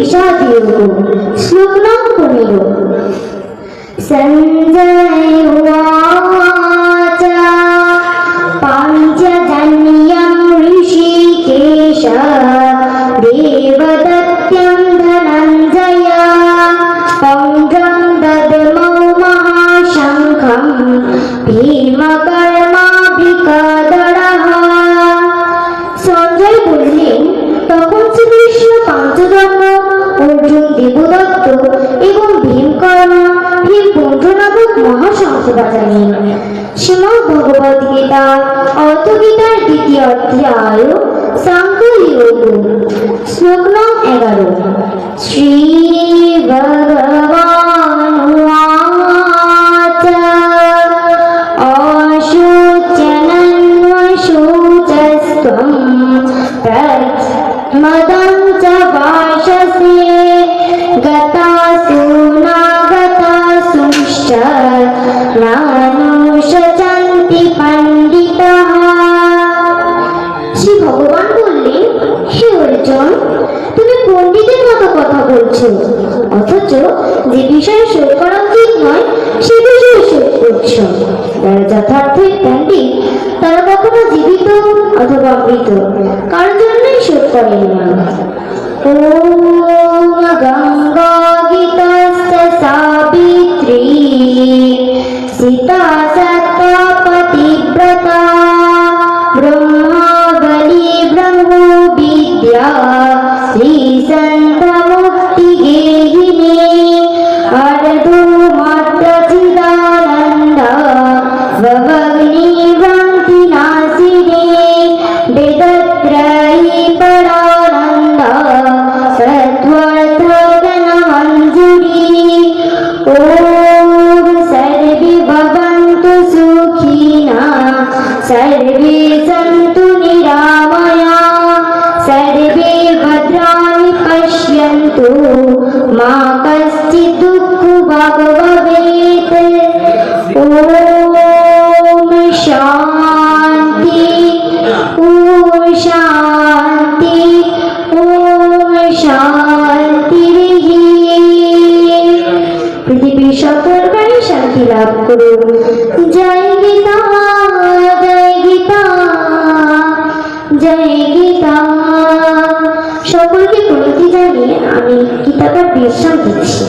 विषादयोगो। श्लोक नाम 15। संजय उवाच पाञ्चजन्यं ऋषिकेश देवदत्तं धनञ्जय पौण्ड्रं ददमौ महाशङ्खं भीमकर्माभिकदरः। সঞ্জয় বললেন, তখন শ্রীকৃষ্ণ পাঞ্চজন্য, অর্জুন দেবদত্ত এবং ভীমকর্মা ভীমপৌণ্ড্র নামক মহাশঙ্খ বাজালেন। শ্রীমদ্ ভগবদ গীতা অর্থগীতার দ্বিতীয় অধ্যায় সাংখ্যযোগ। শ্লোক নাম 11। শ্রী ভগবান উবাচ অশুচনন্বশুচস্ত্বং প্রমদং চ ভাষসে গতাসু নাগতাসুশ্চ নানুশচন্তি পণ্ডিতঃ। শ্রী ভগবান বললেন, হে অর্জুন, তুমি পণ্ডিতের মতো কথা বলছো, অথচ যে বিষয়ে শোধ করা উচিত নয় সে বিষয়ে শোধ করছো। যারা যথার্থই পণ্ডিত তারা কখনো জীবিত অথবা মৃত কারোর জন্যই শোধ করেন না। ওম গঙ্গা গীতস্য সাবিত্রী সীতা সত্তা পতিব্রতা ব্রহ্মাবলী ব্রহ্ম বিদ্যা শ্রী সন্ত মুক্তি গেহিনী অর্ধ মাত্র চিদানন্দ ভবগ্নি ভ্রান্তি নাশিনী বেদত্রয়ী পরানন্দ সত্ত্বর্থ জ্ঞান মঞ্জুরি। ওম সর্বে ভবন্তু সুখিনঃ সর্বে সন্তু নিরাময়াঃ সর্বে ভদ্রাণি পশ্যন্তু মা কশ্চিৎ দুঃখভাগ্ ভবেৎ। ওম শান্তি ওম শান্তি ওম শান্তি। পৃথিবীর সকল প্রাণী শান্তি লাভ করুন। জয় গীতা জয় গীতা জয় গীতা। সকলকে প্রণতি জানিয়ে আমি গীতাটা বিশ্রাম দিচ্ছি।